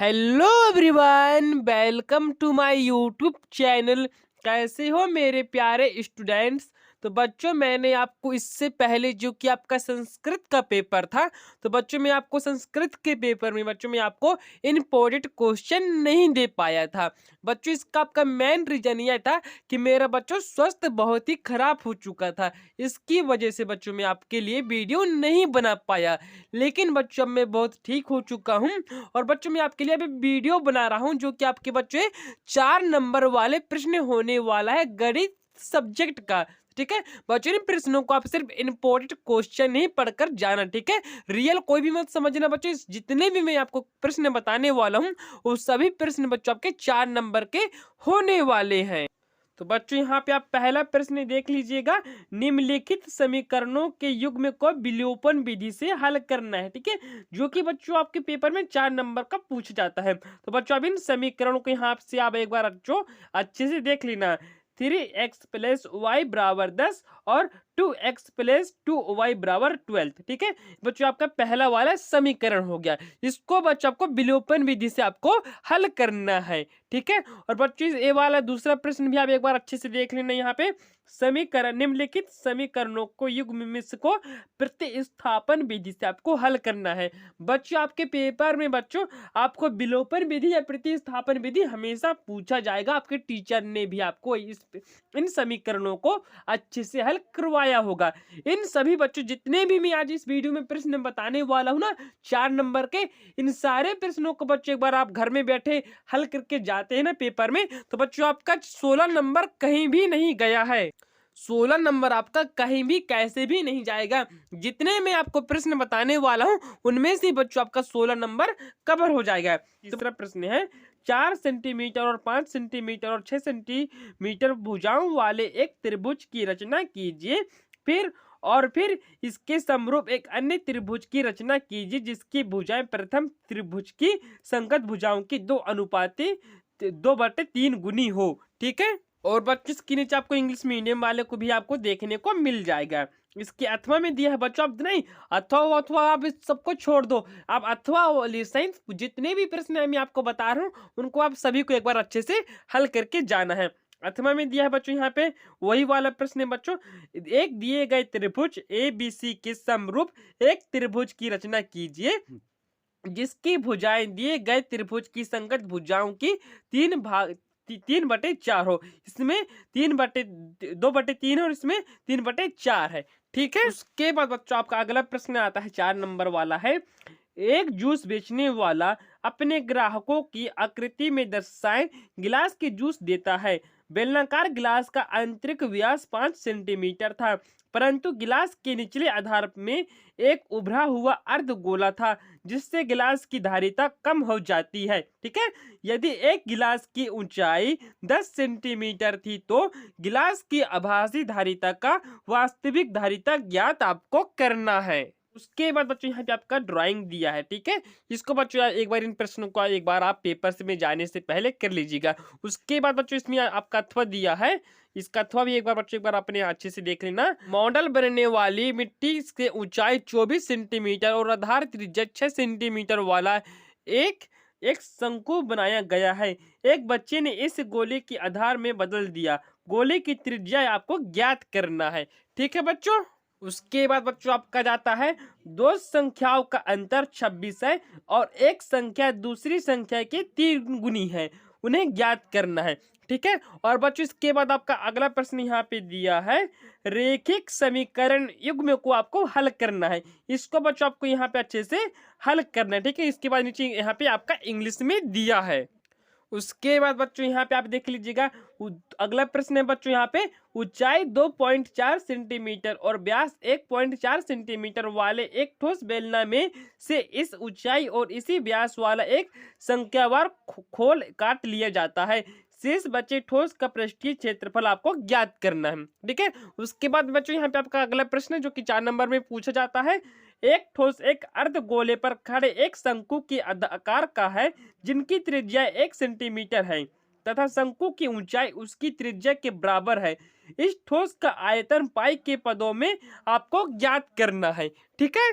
Hello everyone, welcome to my YouTube channel. कैसे हो मेरे प्यारे स्टूडेंट्स। तो बच्चों, मैंने आपको इससे पहले जो कि आपका संस्कृत का पेपर था, तो बच्चों मैं आपको संस्कृत के पेपर में बच्चों मैं आपको इम्पोर्टेंट क्वेश्चन नहीं दे पाया था। बच्चों, इसका आपका मेन रीजन यह था कि मेरा बच्चों स्वास्थ्य बहुत ही खराब हो चुका था। इसकी वजह से बच्चों मैं आपके लिए वीडियो नहीं बना पाया। लेकिन बच्चों, मैं बहुत ठीक हो चुका हूँ और बच्चों मैं आपके लिए अभी वीडियो बना रहा हूं जो कि आपके बच्चे 4 नंबर वाले प्रश्न होने वाला है गणित सब्जेक्ट का। ठीक है बच्चों, इन प्रश्नों को आप सिर्फ इंपॉर्टेंट क्वेश्चन ही पढ़कर जाना। ठीक है, रियल कोई भी मत समझना बच्चों। जितने भी मैं आपको प्रश्न बताने वाला हूं वो सभी प्रश्न बच्चों आपके 4 नंबर के होने वाले हैं। तो बच्चों, यहाँ पे आप पहला प्रश्न देख लीजिएगा। निम्नलिखित समीकरणों के युग्म को विलोपन विधि से हल करना है। ठीक है, जो कि बच्चों आपके पेपर में 4 नंबर का पूछ जाता है। तो बच्चों, अब इन समीकरणों को यहाँ से आप एक बार बच्चों अच्छे से देख लेना। 3x + y = 10 और 2x + 2y = 12। ठीक है बच्चों, आपका पहला वाला समीकरण हो गया। इसको बच्चों आपको विलोपन विधि से आपको हल करना है। ठीक है, और बच्चों ये वाला दूसरा प्रश्न भी आप एक बार अच्छे से देख लेना। यहाँ पे समीकरण, निम्नलिखित समीकरणों को युग्म में को प्रतिस्थापन विधि से आपको हल करना है। बच्चों, आपके पेपर में बच्चों आपको विलोपन विधि या प्रतिस्थापन विधि हमेशा पूछा जाएगा। आपके टीचर ने भी आपको इन समीकरणों को अच्छे से हल करवाया होगा। इन सभी बच्चों जितने भी मैं आज इस वीडियो में प्रश्न बताने वाला हूं ना 4 नंबर के, इन सारे प्रश्नों को बच्चों एक बार आप घर में बैठे हल करके जाते हैं ना पेपर में, तो बच्चों आपका 16 नंबर कहीं भी नहीं गया है। 16 नंबर आपका कहीं भी कैसे भी नहीं जाएगा। जितने मैं आपको प्रश्न बताने वाला हूं उनमें से बच्चों आपका 16 नंबर कवर हो जाएगा। तीसरा प्रश्न है, 4 सेंटीमीटर और 5 सेंटीमीटर और 6 सेंटीमीटर भुजाओं वाले एक त्रिभुज की रचना कीजिए। फिर इसके समरूप एक अन्य त्रिभुज की रचना कीजिए जिसकी भुजाएं प्रथम त्रिभुज की संगत भुजाओं की 2/3 गुनी हो। ठीक है, और बच्चों इसके नीचे आपको इंग्लिश मीडियम वाले को भी आपको देखने को मिल जाएगा। इसके अथवा में दिया है बच्चों, अब नहीं अथवा अथवा आप इस सबको छोड़ दो। आप अथवा वाली साइंस जितने भी प्रश्न मैं आपको बता रहा हूँ उनको आप सभी को एक बार अच्छे से हल करके जाना है। अथवा में दिया है बच्चों यहाँ पे वही वाला प्रश्न है बच्चों। एक दिए गए त्रिभुज ABC के समरूप एक त्रिभुज की रचना कीजिए जिसकी भुजाएं दिए गए त्रिभुज की संगत भुजाओं की 3/4 हो। इसमें 2/3 है और इसमें 3/4 है। ठीक है, उसके बाद बच्चों आपका अगला प्रश्न आता है 4 नंबर वाला है। एक जूस बेचने वाला अपने ग्राहकों की आकृति में दर्शाए गिलास के जूस देता है। बेलनाकार गिलास का आंतरिक व्यास 5 सेंटीमीटर था, परंतु गिलास के निचले आधार में एक उभरा हुआ अर्धगोला था जिससे गिलास की धारिता कम हो जाती है। ठीक है, यदि एक गिलास की ऊंचाई 10 सेंटीमीटर थी तो गिलास की आभासी धारिता का वास्तविक धारिता ज्ञात आपको करना है। उसके बाद बच्चों यहाँ पे आपका ड्राइंग दिया है। ठीक है, इसको बच्चों एक बार इन प्रश्नों को एक बार आप पेपर से में जाने से पहले कर लीजिएगा। उसके बाद बच्चों इसमें आपका अथवा दिया है। इसका अथवा भी एक बार अपने अच्छे से देख लेना। मॉडल बनने वाली मिट्टी की ऊंचाई 24 सेंटीमीटर और आधार त्रिज्या 6 सेंटीमीटर वाला एक एक शंकु बनाया गया है। एक बच्चे ने इस गोले की आधार में बदल दिया। गोले की त्रिज्या आपको ज्ञात करना है। ठीक है बच्चों, उसके बाद बच्चों आपका जाता है दो संख्याओं का अंतर 26 है और एक संख्या दूसरी संख्या के 3 गुनी है, उन्हें ज्ञात करना है। ठीक है, और बच्चों इसके बाद आपका अगला प्रश्न यहाँ पे दिया है, रेखिक समीकरण युग्म को आपको हल करना है। इसको बच्चों आपको यहाँ पे अच्छे से हल करना है। ठीक है, इसके बाद नीचे यहाँ पे आपका इंग्लिश में दिया है। उसके बाद बच्चों यहाँ पे आप देख लीजिएगा। अगला प्रश्न है बच्चों यहाँ पे, ऊंचाई 2.4 सेंटीमीटर और व्यास 1.4 सेंटीमीटर वाले एक ठोस बेलना में से इस ऊंचाई और इसी व्यास वाला एक संख्यावार खोल काट लिया जाता है। शेष बचे ठोस का पृष्ठीय क्षेत्रफल आपको ज्ञात करना है। ठीक है, उसके बाद बच्चों यहाँ पे आपका अगला प्रश्न है जो कि 4 नंबर में पूछा जाता है। एक ठोस एक अर्धगोले पर खड़े एक शंकु के आकार का है जिनकी त्रिज्या 1 सेंटीमीटर है तथा शंकु की ऊंचाई उसकी त्रिज्या के बराबर है। इस ठोस का आयतन पाई के पदों में आपको ज्ञात करना है। ठीक है,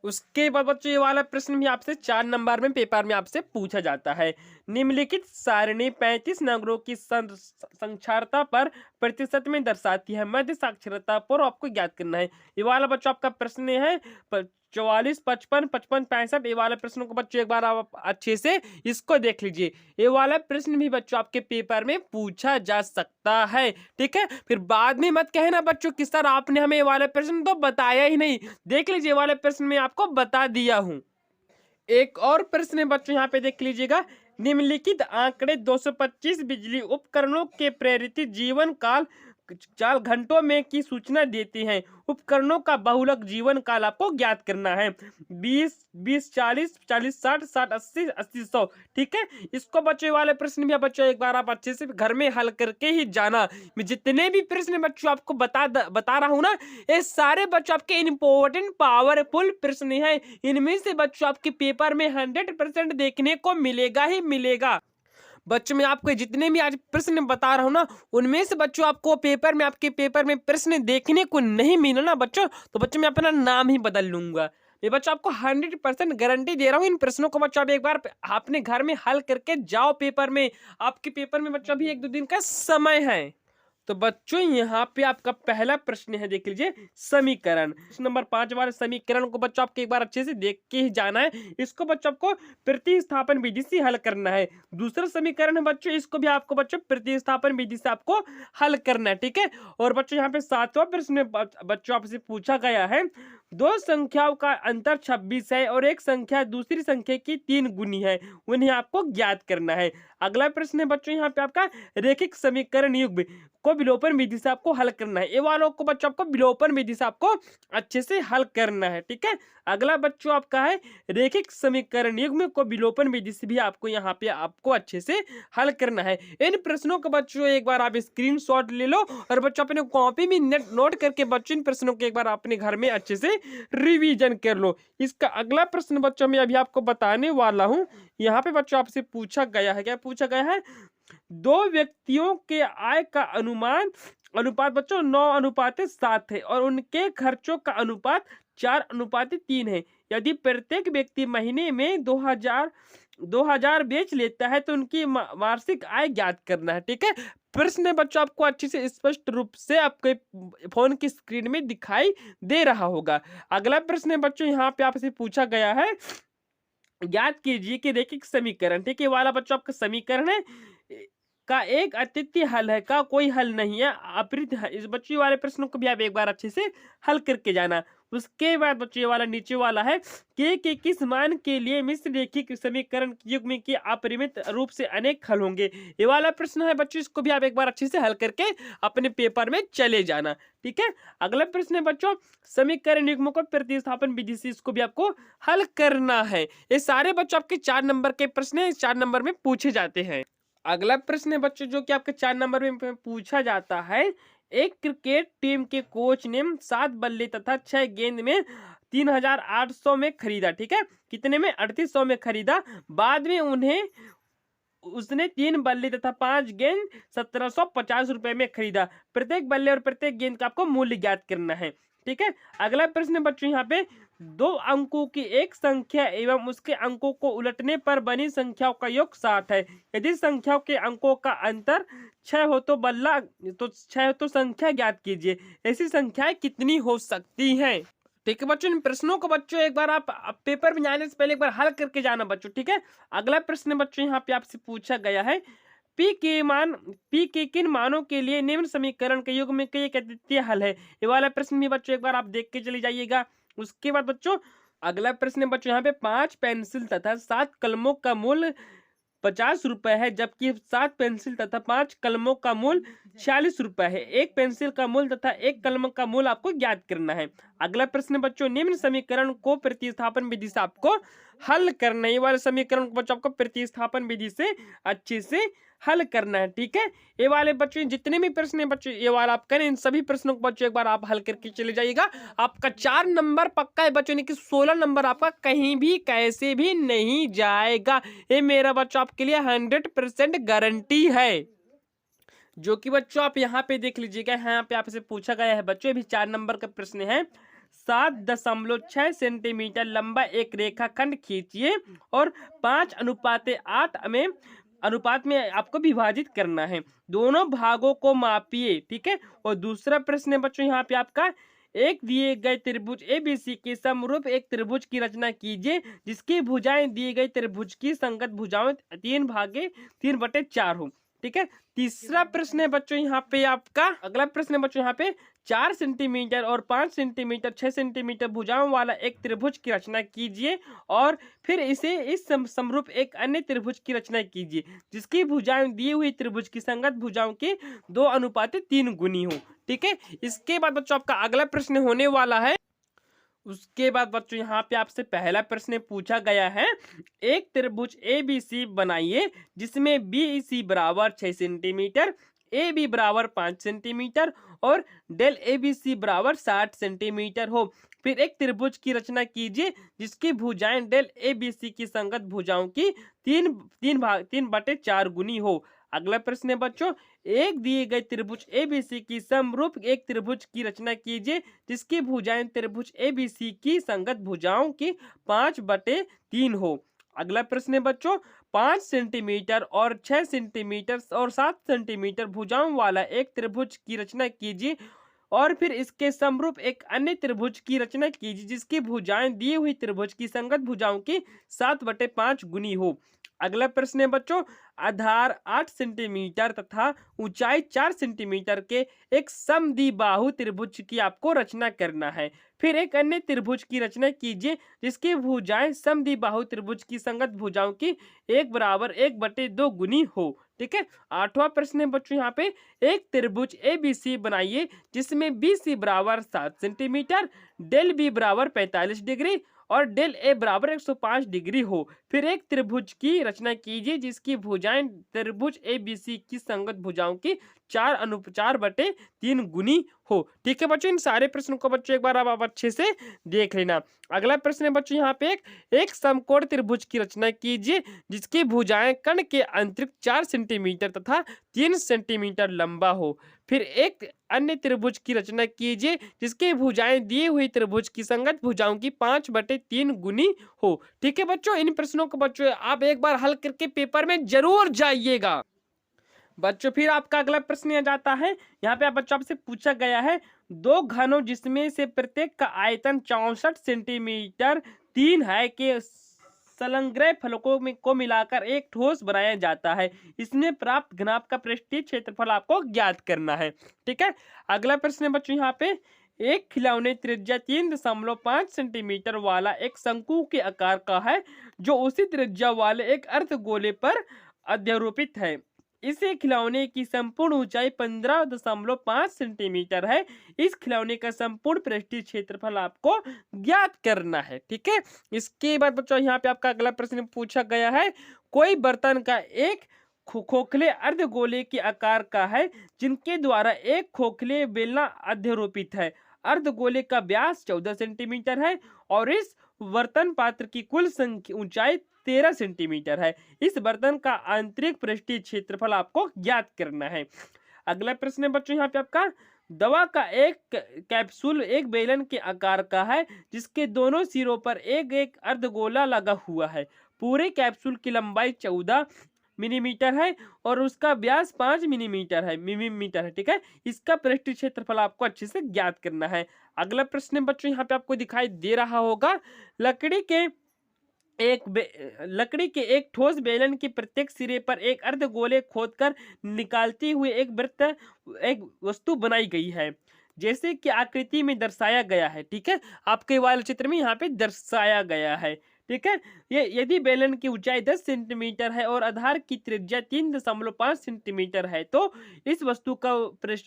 उसके बाद बच्चों ये वाला प्रश्न भी आपसे 4 नंबर में पेपर में आपसे पूछा जाता है। निम्नलिखित सारणी 35 नगरों की साक्षरता पर प्रतिशत में दर्शाती है। मध्य साक्षरता पर आपको ज्ञात करना है। ये वाला बच्चों आपका प्रश्न है 44, 55, 55, 65। ये वाले प्रश्नों को बच्चों एक बार आप अच्छे से इसको देख लीजिए। ये वाला प्रश्न भी बच्चों आपके पेपर में पूछा जा सकता है। ठीक है, फिर बाद में मत कहना बच्चों कि सर आपने हमें ये वाला प्रश्न तो बताया ही नहीं। देख लीजिए वाले प्रश्न में आपको बता दिया हूं। एक और प्रश्न है बच्चों, यहाँ पे देख लीजिएगा। निम्नलिखित आंकड़े 225 बिजली उपकरणों के प्रेरित जीवन काल 4 घंटों में की सूचना देती हैं। उपकरणों का बहुलक जीवन काल आपको ज्ञात करना है। 20, 20, 40, 40, 60, 60, 80, 80, 100। ठीक है, इसको बच्चों वाले प्रश्न भी बच्चों एक बार आप अच्छे से घर में हल करके ही जाना। मैं जितने भी प्रश्न बच्चों आपको बता रहा हूं ना, ये सारे बच्चों आपके इंपॉर्टेंट पावरफुल प्रश्न हैं। इनमें से बच्चों आपके पेपर में 100% देखने को मिलेगा ही मिलेगा। बच्चों मैं आपको जितने भी आज प्रश्न बता रहा हूँ ना, उनमें से बच्चों आपको पेपर में आपके पेपर में प्रश्न देखने को नहीं मिला ना बच्चों, तो बच्चों मैं अपना नाम ही बदल लूंगा। मैं बच्चों आपको 100% गारंटी दे रहा हूँ। इन प्रश्नों को बच्चों आप एक बार अपने घर में हल करके जाओ पेपर में। आपके पेपर में बच्चों अभी 1-2 दिन का समय है। तो बच्चों यहाँ पे आपका पहला प्रश्न है, देख लीजिए समीकरण। नंबर 5 वाले समीकरण को बच्चों आपको एक बार अच्छे से देख के ही जाना है। इसको बच्चों आपको प्रतिस्थापन विधि से हल करना है। दूसरा समीकरण है बच्चों, इसको भी आपको बच्चों प्रतिस्थापन विधि से आपको हल करना है। ठीक है, और बच्चों यहाँ पे 7वां प्रश्न बच्चों आपसे पूछा गया है। 2 संख्याओं का अंतर 26 है और एक संख्या दूसरी संख्या की 3 गुनी है, उन्हें आपको ज्ञात करना है। अगला प्रश्न है बच्चों यहाँ पे आपका रेखिक समीकरण युग्म को विलोपन विधि से आपको हल करना है। ये वालों को बच्चों आपको विलोपन विधि से आपको अच्छे से हल करना है। ठीक है, अगला बच्चों आपका है रेखिक समीकरण युग्म को विलोपन विधि से भी आपको यहाँ पे आपको अच्छे से हल करना है। इन प्रश्नों को बच्चों एक बार आप स्क्रीनशॉट ले लो और बच्चों अपने कॉपी में नोट करके बच्चों इन प्रश्नों को एक बार अपने घर में अच्छे से रिवीजन कर लो। इसका अगला प्रश्न बच्चों मैं अभी आपको बताने वाला हूँ। यहाँ पे बच्चों आपसे पूछा गया है, क्या पूछा गया है? 2 व्यक्तियों के आय का अनुपात बच्चों 9:7 है और उनके खर्चों का अनुपात 4:3 है। यदि प्रत्येक व्यक्ति महीने में 2000 बेच लेता है तो उनकी वार्षिक आय ज्ञात करना है। ठीक है, प्रश्न बच्चों आपको अच्छे से स्पष्ट रूप से आपके फोन की स्क्रीन में दिखाई दे रहा होगा। अगला प्रश्न बच्चों यहाँ पे आपसे पूछा गया है, ज्ञात कीजिए कि रेखिक समीकरण, ठीक है, वाला बच्चों आपका समीकरण है का एक अद्वितीय हल है का कोई हल नहीं है, अपरित है। इस बच्चे वाले प्रश्नों को भी आप एक बार अच्छे से हल करके जाना। उसके बाद बच्चे वाला नीचे वाला है के किस मान के लिए मिश्र रेखिक समीकरण युग्म के अपरिमित रूप से अनेक हल होंगे। ये वाला प्रश्न है बच्चों, इसको भी आप एक बार अच्छे से हल करके अपने पेपर में चले जाना। ठीक है, अगला प्रश्न है बच्चों समीकरण युग्म को प्रतिस्थापन विधि से इसको भी आपको हल करना है। ये सारे बच्चों आपके 4 नंबर के प्रश्न है, 4 नंबर में पूछे जाते हैं। अगला प्रश्न है बच्चों जो कि आपके 4 नंबर में पूछा जाता है। एक क्रिकेट टीम के कोच ने 7 बल्ले तथा 6 गेंद में 3800 में खरीदा। ठीक है, कितने में? 3800 में खरीदा। बाद में उसने 3 बल्ले तथा 5 गेंद 1750 रुपए में खरीदा। प्रत्येक बल्ले और प्रत्येक गेंद का आपको मूल्य ज्ञात करना है। ठीक है, अगला प्रश्न बच्चों यहाँ पे 2 अंकों की एक संख्या एवं उसके अंकों को उलटने पर बनी संख्याओं का योग 60 है। यदि संख्याओं के अंकों का अंतर 6 हो तो 6 तो संख्या ज्ञात कीजिए। ऐसी संख्याएं कितनी हो सकती हैं? ठीक है बच्चों, इन प्रश्नों को बच्चों एक बार आप पेपर में जाने से पहले एक बार हल करके जाना बच्चों। ठीक है, अगला प्रश्न बच्चों यहाँ पे आपसे पूछा गया है पी के किन मानों के लिए निम्न समीकरण के युग्म के एक अद्वितीय हल है। ये वाला प्रश्न भी बच्चों एक बार आप देख के चले जाइएगा। उसके बाद बच्चों अगला प्रश्न बच्चों यहाँ पे 5 पेंसिल तथा 7 कलमों का मूल्य 50 रुपए है, जबकि 7 पेंसिल तथा 5 कलमों का मूल्य 46 रुपए है। एक पेंसिल का मूल्य तथा एक कलम का मूल्य आपको ज्ञात करना है। अगला प्रश्न बच्चों निम्न समीकरण को प्रतिस्थापन विधि से आपको हल करना है। ये वाले समीकरण को बच्चों आपको प्रतिस्थापन विधि से अच्छे से हल करना है। ठीक है, ये वाले बच्चों जितने भी प्रश्न है बच्चों ये वाला आप करें, इन सभी प्रश्नों को बच्चों एक बार आप हल करके चले जाइएगा। आपका 4 नंबर पक्का है बच्चों, यानी कि 16 नंबर आपका कहीं भी कैसे भी नहीं जाएगा। ये मेरा बच्चों आपके लिए 100% गारंटी है। जो कि बच्चों आप यहाँ पे देख लीजिएगा, यहाँ पे आपसे पूछा गया है बच्चों, भी 4 नंबर का प्रश्न है। 7.6 सेंटीमीटर लंबा एक रेखाखंड खींचिए और 5:8 में अनुपात में आपको विभाजित करना है। दोनों भागों को मापिए, ठीक है। और दूसरा प्रश्न है बच्चों यहाँ पे आपका, एक दिए गए त्रिभुज एबीसी के समरूप एक त्रिभुज की रचना कीजिए जिसकी भुजाएं दिए गए त्रिभुज की संगत भुजाओं 3/4 हो, ठीक है। तीसरा प्रश्न है बच्चों यहाँ पे आपका, अगला प्रश्न है बच्चों यहाँ पे, 4 सेंटीमीटर और 5 सेंटीमीटर 6 सेंटीमीटर भुजाओं वाला एक त्रिभुज की रचना कीजिए और फिर इसे इस समरूप एक अन्य त्रिभुज की रचना कीजिए जिसकी भुजाएं दी हुई त्रिभुज की संगत भुजाओं की 2:3 गुनी हो, ठीक है। इसके बाद बच्चों आपका अगला प्रश्न होने वाला है। उसके बाद बच्चों यहाँ पे आपसे पहला प्रश्न पूछा गया है, एक त्रिभुज ए बी सी बनाइए जिसमें बी सी बराबर 6 सेंटीमीटर, ए बी बराबर 5 सेंटीमीटर और डेल ए बी सी बराबर 60 सेंटीमीटर हो। फिर एक त्रिभुज की रचना कीजिए जिसकी भुजाएं डेल ए बी सी की संगत भुजाओं की 3/4 गुनी हो। अगला प्रश्न है बच्चों, एक दिए गए त्रिभुज एबीसी की समरूप एक त्रिभुज की रचना कीजिए जिसकी भुजाएं त्रिभुज एबीसी की संगत भुजाओं की 5/3 हो। अगला प्रश्न है बच्चों, 5 सेंटीमीटर और 6 सेंटीमीटर और 7 सेंटीमीटर भुजाओं वाला एक त्रिभुज की रचना कीजिए और फिर इसके समरूप एक अन्य त्रिभुज की रचना कीजिए जिसकी भुजाएं दी हुई त्रिभुज की संगत भुजाओं की 7/5 गुनी हो। अगला प्रश्न है बच्चों, आधार 8 सेंटीमीटर तथा ऊंचाई 4 सेंटीमीटर के एक समद्विबाहु त्रिभुज की आपको रचना करना है। फिर एक अन्य त्रिभुज की रचना कीजिए जिसकी भुजाएं समद्विबाहु त्रिभुज की संगत भुजाओं की 1/1/2 गुनी हो, ठीक है। आठवां प्रश्न है बच्चों यहाँ पे, एक त्रिभुज एबीसी बनाइए जिसमें बीसी बराबर 7 सेंटीमीटर, डेल बी बराबर 45 डिग्री और डेल ए बराबर 105 डिग्री हो। फिर एक त्रिभुज की रचना कीजिए जिसकी भुजाएं त्रिभुज एबीसी की संगत भुजाओं की 4/3 गुनी हो, ठीक है बच्चों। इन सारे प्रश्नों को बच्चों एक बार आप अच्छे से देख लेना। अगला प्रश्न है बच्चों यहाँ पे, एक समकोण त्रिभुज की रचना कीजिए जिसकी भुजाएं कर्ण के अंतरिक्ष 4 सेंटीमीटर तथा 3 सेंटीमीटर लंबा हो। फिर एक अन्य त्रिभुज की रचना कीजिए जिसकी भुजाएं दी हुई त्रिभुज की संगत भुजाओं की 5/3 गुनी हो, ठीक है बच्चों। इन प्रश्नों को बच्चों आप एक बार हल करके पेपर में जरूर जाइएगा। बच्चों फिर आपका अगला प्रश्न आ जाता है, यहाँ पे आप बच्चों आपसे पूछा गया है, दो घनों जिसमें से प्रत्येक का आयतन 64 सेंटीमीटर 3 है के संलग्न फलकों में को मिलाकर एक ठोस बनाया जाता है, इसमें प्राप्त घनाभ का पृष्ठीय क्षेत्रफल आपको ज्ञात करना है, ठीक है। अगला प्रश्न है बच्चों यहाँ पे, एक खिलौने त्रिज्या 3.5 सेंटीमीटर वाला एक शंकु के आकार का है जो उसी त्रिज्या वाले एक अर्धगोले पर अध्यारोपित है। इस खिलौने की संपूर्ण ऊंचाई 15.5 सेंटीमीटर है। इस खिलौने का संपूर्ण पृष्ठीय क्षेत्रफल आपको ज्ञात करना है, ठीक है। इसके बाद बच्चों यहाँ पे आपका अगला प्रश्न पूछा गया है, कोई बर्तन का एक खोखले अर्धगोले के आकार का है जिनके द्वारा एक खोखले बेलना अध्यारोपित है। अर्धगोले का व्यास 14 सेंटीमीटर है और इस बर्तन पात्र की कुल ऊंचाई 13 सेंटीमीटर है। इस बर्तन का आंतरिक पृष्ठीय क्षेत्रफल आपको ज्ञात करना है। अगला प्रश्न है बच्चों यहाँ पे आपका, दवा का एक कैप्सूल एक बेलन के आकार का है जिसके दोनों सिरों पर एक एक अर्धगोला लगा हुआ है। पूरे कैप्सूल की लंबाई 14 मिलीमीटर है और उसका व्यास 5 मिलीमीटर है, ठीक है। इसका पृष्ठीय क्षेत्रफल आपको अच्छे से ज्ञात करना है। अगला प्रश्न बच्चों यहाँ पे आपको दिखाई दे रहा होगा, लकड़ी के एक ठोस बेलन के प्रत्येक सिरे पर एक अर्धगोले खोदकर निकालती हुई एक वस्तु बनाई गई है जैसे कि आकृति में दर्शाया गया है, ठीक है। आपके वाले चित्र में यहाँ पे दर्शाया गया है, ठीक है। ये यदि बेलन की ऊंचाई 10 सेंटीमीटर है और आधार की त्रिज्या 3.5 सेंटीमीटर है तो इस वस्तु का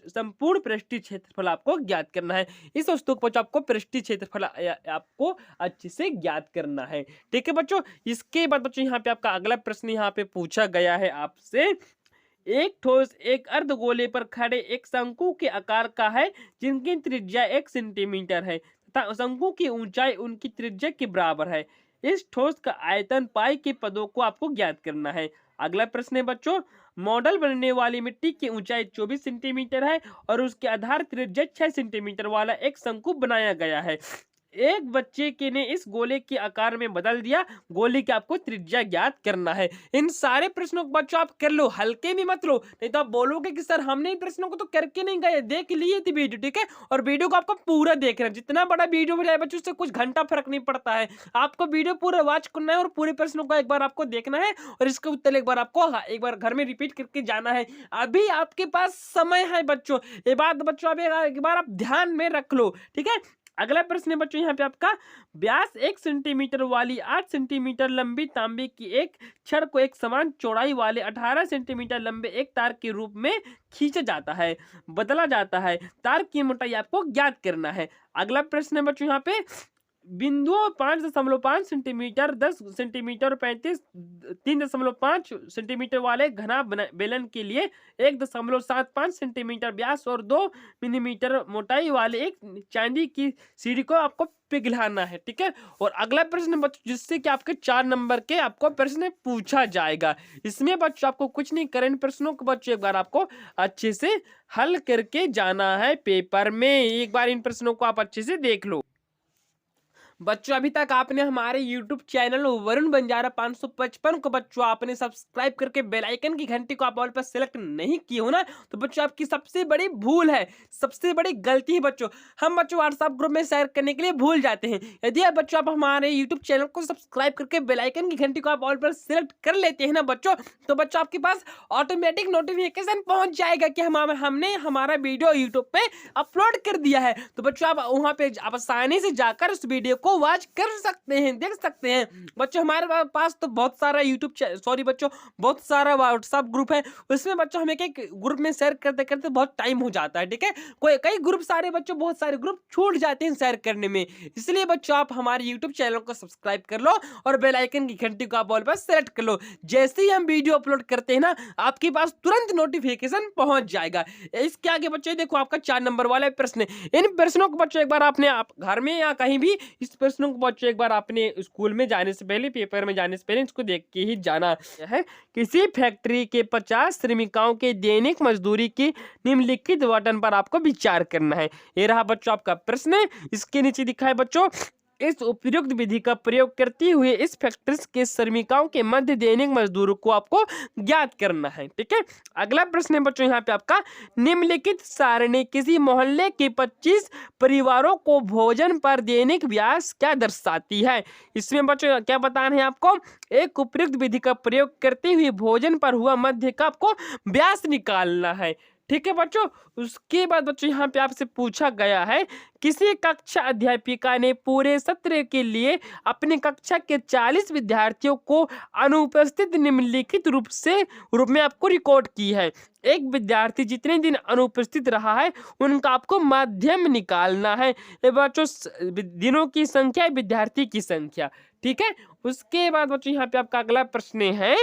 संपूर्ण पृष्ठीय क्षेत्रफल आपको ज्ञात करना है। इस वस्तु को आपको पृष्ठीय क्षेत्रफल आपको अच्छे से ज्ञात करना है, ठीक है बच्चों। इसके बाद बच्चों यहाँ पे आपका अगला प्रश्न यहाँ पे पूछा गया है आपसे, एक ठोस एक अर्धगोले पर खड़े एक शंकु के आकार का है जिनकी त्रिज्या 1 सेंटीमीटर है तथा शंकु की ऊंचाई उनकी त्रिज्या के बराबर है। इस ठोस का आयतन पाई के पदों को आपको ज्ञात करना है। अगला प्रश्न है बच्चों, मॉडल बनने वाली मिट्टी की ऊंचाई 24 सेंटीमीटर है और उसके आधार त्रिज्या 6 सेंटीमीटर वाला एक शंकु बनाया गया है। एक बच्चे के ने इस गोले के आकार में बदल दिया, गोले की आपको त्रिज्या ज्ञात करना है। इन सारे प्रश्नों को बच्चों आप कर लो, हल्के में मत लो, नहीं तो आप बोलोगे कि सर हमने इन प्रश्नों को तो करके नहीं गए, देख लिए थी वीडियो, ठीक है। और वीडियो को आपको पूरा देखना है, जितना बड़ा वीडियो हो जाए बच्चों उससे कुछ घंटा फर्क नहीं पड़ता है, आपको वीडियो पूरा वॉच करना है और पूरे प्रश्नों को एक बार आपको देखना है और इसका उत्तर एक बार आपको एक बार घर में रिपीट करके जाना है। अभी आपके पास समय है बच्चों, ये बात बच्चों अब एक बार आप ध्यान में रख लो, ठीक है। अगला प्रश्न है बच्चों यहाँ पे आपका, व्यास 1 सेंटीमीटर वाली 8 सेंटीमीटर लंबी तांबे की एक छड़ को एक समान चौड़ाई वाले 18 सेंटीमीटर लंबे एक तार के रूप में खींचा जाता है, बदला जाता है, तार की मोटाई आपको ज्ञात करना है। अगला प्रश्न है बच्चों यहाँ पे, बिंदुओं 5.5 सेंटीमीटर, 10 सेंटीमीटर, 3.5 सेंटीमीटर वाले घना बेलन के लिए 1.75 सेंटीमीटर व्यास और 2 मिलीमीटर मोटाई वाले एक चांदी की सीढ़ी को आपको पिघलाना है, ठीक है। और अगला प्रश्न बच्चों, जिससे कि आपके 4 नंबर के आपको प्रश्न पूछा जाएगा, इसमें बच्चों आपको कुछ नहीं करें, इन प्रश्नों को बच्चों एक बार आपको अच्छे से हल करके जाना है पेपर में। एक बार इन प्रश्नों को आप अच्छे से देख लो। बच्चों अभी तक आपने हमारे YouTube चैनल वरुण बंजारा 555 को बच्चों आपने सब्सक्राइब करके बेल आइकन की घंटी को आप ऑल पर सेलेक्ट नहीं किए हो ना, तो बच्चों आपकी सबसे बड़ी भूल है, सबसे बड़ी गलती है बच्चों। हम बच्चों व्हाट्सएप ग्रुप में शेयर करने के लिए भूल जाते हैं। यदि आप बच्चों आप हमारे YouTube चैनल को सब्सक्राइब करके बेल आइकन की घंटी को आप ऑल पर सेलेक्ट कर लेते हैं ना बच्चों, तो बच्चों आपके पास ऑटोमेटिक नोटिफिकेशन पहुंच जाएगा कि हमने हमारा वीडियो YouTube पे अपलोड कर दिया है। तो बच्चों आप वहां पे आप आसानी से जाकर उस वीडियो को वॉच कर सकते हैं, देख सकते हैं। बच्चों हमारे पास तो बहुत सारा बहुत सारा व्हाट्सएप ग्रुप है, उसमें बच्चों हमें एक ग्रुप में शेयर करते करते बहुत टाइम हो जाता है, ठीक है। कई ग्रुप सारे बच्चों बहुत सारे ग्रुप छूट जाते हैं शेयर करने में, इसलिए बच्चों आप हमारे यूट्यूब चैनल को सब्सक्राइब कर लो और बेल आइकन की घंटी को आप ऑल पर सेलेक्ट कर लो। जैसे ही हम वीडियो अपलोड करते हैं ना, आपके पास तुरंत नोटिफिकेशन पहुंच जाएगा। इसके आगे बच्चों देखो आपका 4 नंबर वाला प्रश्न, इन प्रश्नों को बच्चों एक बार आपने आप घर में या कहीं भी इस प्रश्नों को बच्चों एक बार आपने स्कूल में जाने से पहले, पेपर में जाने से पहले इसको देख के ही जाना है। किसी फैक्ट्री के 50 श्रमिकों के दैनिक मजदूरी की निम्नलिखित बटन पर आपको विचार करना है। ये रहा बच्चों आपका प्रश्न, इसके नीचे दिखा है बच्चों, इस उपयुक्त विधि का प्रयोग करते हुए इस फैक्ट्री के श्रमिकों के मध्य दैनिक मजदूर को आपको ज्ञात करना है, ठीक है। अगला प्रश्न है बच्चों यहाँ पे आपका, निम्नलिखित सारणी किसी मोहल्ले के 25 परिवारों को भोजन पर दैनिक व्यास क्या दर्शाती है। इसमें बच्चों क्या बताना है आपको, एक उपयुक्त विधि का प्रयोग करते हुए भोजन पर हुआ मध्य का आपको व्यास निकालना है, ठीक है बच्चों। उसके बाद बच्चों यहाँ पे आपसे पूछा गया है, किसी कक्षा अध्यापिका ने पूरे सत्र के लिए अपनी कक्षा के 40 विद्यार्थियों को अनुपस्थित निम्नलिखित रूप में आपको रिकॉर्ड की है। एक विद्यार्थी जितने दिन अनुपस्थित रहा है उनका आपको माध्यम निकालना है। ये बच्चों दिनों की संख्या, विद्यार्थी की संख्या, ठीक है। उसके बाद बच्चों यहाँ पे आपका अगला प्रश्न है,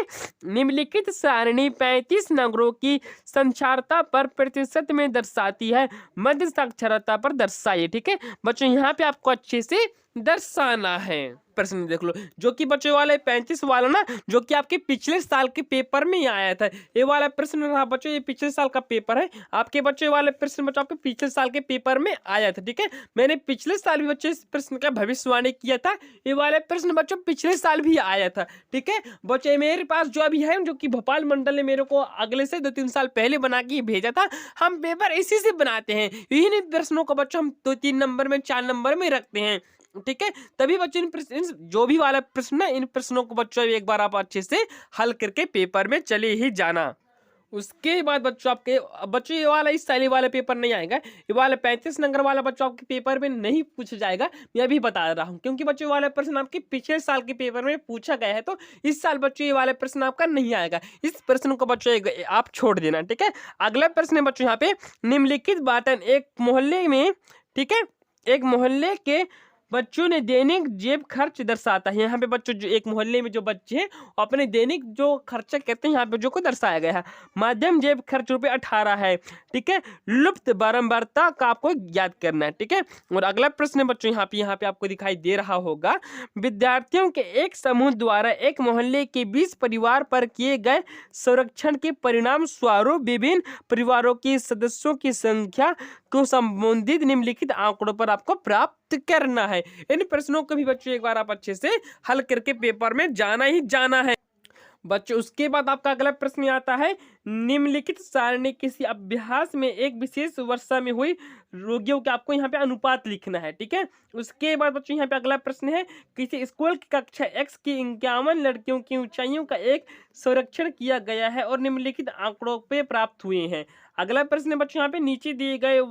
निम्नलिखित सारणी 35 नगरों की साक्षरता पर प्रतिशत में दर्शाती है, मध्य साक्षरता पर दर्शाइए, ठीक है। बच्चों यहाँ पे आपको अच्छे से दर्शाना है। प्रश्न देख लो, जो कि बच्चों वाले 35 वाला ना, जो कि आपके पिछले साल के पेपर में आया था, ये वाला प्रश्न रहा बच्चों, ये पिछले साल का पेपर है। आपके बच्चों वाले प्रश्न बच्चों आपके पिछले साल के पेपर में आया था, ठीक है। मैंने पिछले साल भी बच्चों इस प्रश्न का भविष्यवाणी किया था, ये वाले प्रश्न बच्चों पिछले साल भी आया था, ठीक है। बच्चों मेरे पास जो अभी है, जो कि भोपाल मंडल ने मेरे को अगले से 2-3 साल पहले बना के भेजा था, हम पेपर इसी से बनाते हैं। इन्हीं प्रश्नों को बच्चों हम 2-3 नंबर में, 4 नंबर में रखते हैं, ठीक है। तभी बच्चों इन जो भी वाला प्रश्न है, इन प्रश्नों को बच्चों एक बार आप अच्छे से हल करके पेपर में चले ही जाना। उसके बाद बच्चों आपके बच्चों ये वाला इस साल वाला पेपर नहीं आएगा, ये वाला 35 नंबर वाला बच्चों आपके पेपर में नहीं पूछा जाएगा, मैं अभी बता रहा हूँ, क्योंकि बच्चों वाला प्रश्न आपके पिछले साल के पेपर में पूछा गया है, तो इस साल बच्चों ये वाला प्रश्न आपका नहीं आएगा। इस प्रश्न को बच्चों आप छोड़ देना, ठीक है। अगला प्रश्न है बच्चों यहाँ पे, निम्नलिखित बाटन एक मोहल्ले में, ठीक है, एक मोहल्ले के बच्चों ने दैनिक जेब खर्च दर्शाता है। यहाँ पे बच्चों जो एक मोहल्ले में जो बच्चे हैं अपने दैनिक जो खर्चा कहते हैं यहाँ पे जो को दर्शाया गया है। माध्यम जेब खर्च रुपये 18 है। ठीक है, लुप्त बारंबारता का आपको याद करना है। ठीक है, और अगला प्रश्न है बच्चों यहाँ पे आपको दिखाई दे रहा होगा, विद्यार्थियों के एक समूह द्वारा एक मोहल्ले के 20 परिवार पर किए गए संरक्षण के परिणाम स्वरूप विभिन्न परिवारों के सदस्यों की संख्या को संबंधित निम्नलिखित आंकड़ों पर आपको प्राप्त करना है। इन प्रश्नों को भी बच्चों एक बार आप अच्छे से हल करके पेपर में जाना ही जाना है बच्चों। उसके बाद आपका अगला प्रश्न आता है, निम्नलिखित सारणी किसी अभ्यास में एक विशेष वर्षा में हुई रोगियों के आपको यहाँ पे अनुपात लिखना है। ठीक है, उसके बाद बच्चों यहाँ पे अगला प्रश्न है, किसी स्कूल की कक्षा X की 51 लड़कियों की ऊंचाइयों का एक संरक्षण किया गया है और निम्नलिखित आंकड़ों पे प्राप्त हुए हैं। अगला प्रश्न है बच्चों यहाँ पे नीचे दिए गए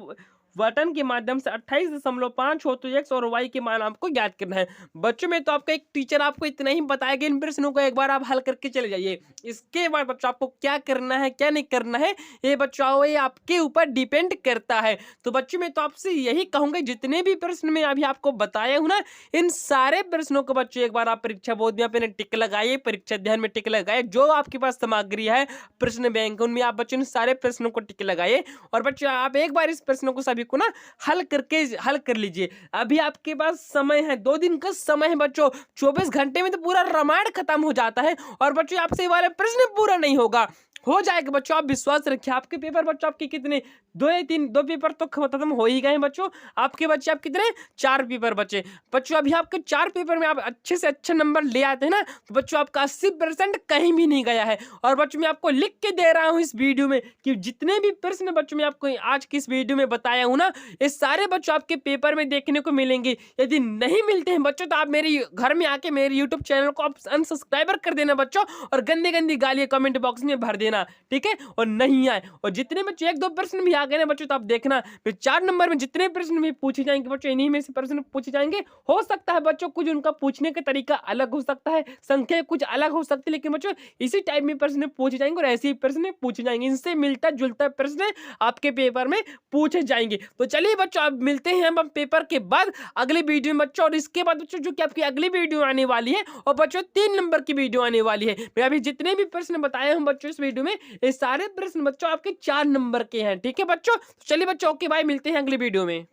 बटन के माध्यम से 28.5 हो तो x और y के मान आपको याद करना है। बच्चों में तो आपका एक टीचर आपको इतना ही बताएगा, इन प्रश्नों को एक बार आप हल करके चले जाइए। इसके बाद बच्चों आपको क्या करना है क्या नहीं करना है ये बच्चों ये आपके ऊपर डिपेंड करता है। तो बच्चों में तो आपसे यही कहूंगा, जितने भी प्रश्न मैं अभी आपको बताया हूं ना, इन सारे प्रश्नों को बच्चों एक बार आप परीक्षा बोर्ड में अपने टिक लगाइए, परीक्षा ध्यान में टिक लगाइए, जो आपके पास सामग्री है प्रश्न बैंक उनमें आप बच्चों इन सारे प्रश्नों को टिक लगाइए। और बच्चों आप एक बार इस प्रश्नों को सभी को ना हल कर लीजिए। अभी आपके पास समय है, 2 दिन का समय है बच्चों, 24 घंटे में तो पूरा रामायण खत्म हो जाता है। और बच्चों आपसे ये वाला प्रश्न पूरा नहीं होगा, हो जाएगा बच्चों, आप विश्वास रखिए। आपके पेपर बच्चों आपके कितने 2 या 3 2 पेपर तो खत्म हो ही गए बच्चों। आपके बच्चे आप कितने 4 पेपर बचे बच्चों। अभी आपके 4 पेपर में आप अच्छे से अच्छे नंबर ले आते हैं ना, तो बच्चों आपका 80% कहीं भी नहीं गया है। और बच्चों मैं आपको लिख के दे रहा हूँ इस वीडियो में कि जितने भी प्रश्न बच्चों मैं आपको आज की इस वीडियो में बताया हूँ ना, ये सारे बच्चों आपके पेपर में देखने को मिलेंगे। यदि नहीं मिलते हैं बच्चों तो आप मेरे घर में आके मेरे यूट्यूब चैनल को आप अनसब्सक्राइबर कर देना बच्चों, और गंदी गंदी गालियां कमेंट बॉक्स में भर देना। ठीक है, और नहीं आए और जितने बच्चे 1-2 प्रश्न भी आ गए ना बच्चों, तो आप देखना फिर 4 नंबर में जितने प्रश्न भी पूछे जाएंगे बच्चों, इन्हीं में से प्रश्न पूछे जाएंगे। हो सकता है बच्चों कुछ उनका पूछने का तरीका अलग हो सकता है, संख्या कुछ अलग हो सकती है, लेकिन बच्चों इसी टाइप में प्रश्न पूछे जाएंगे और ऐसे ही प्रश्न पूछे जाएंगे। इनसे मिलता जुलता प्रश्न आपके पेपर में पूछे जाएंगे। तो चलिए बच्चों आप मिलते हैं हम पेपर के बाद अगले वीडियो में बच्चों। और इसके बाद बच्चों जो कि आपकी अगली वीडियो आने वाली है और बच्चों 3 नंबर की वीडियो आने वाली है। मैं अभी जितने भी प्रश्न बताए हूं बच्चों इस वीडियो में, ये सारे प्रश्न बच्चों आपके 4 नंबर के हैं। ठीक है बच्चों, चलिए बच्चों ओके बाय, मिलते हैं अगली वीडियो में।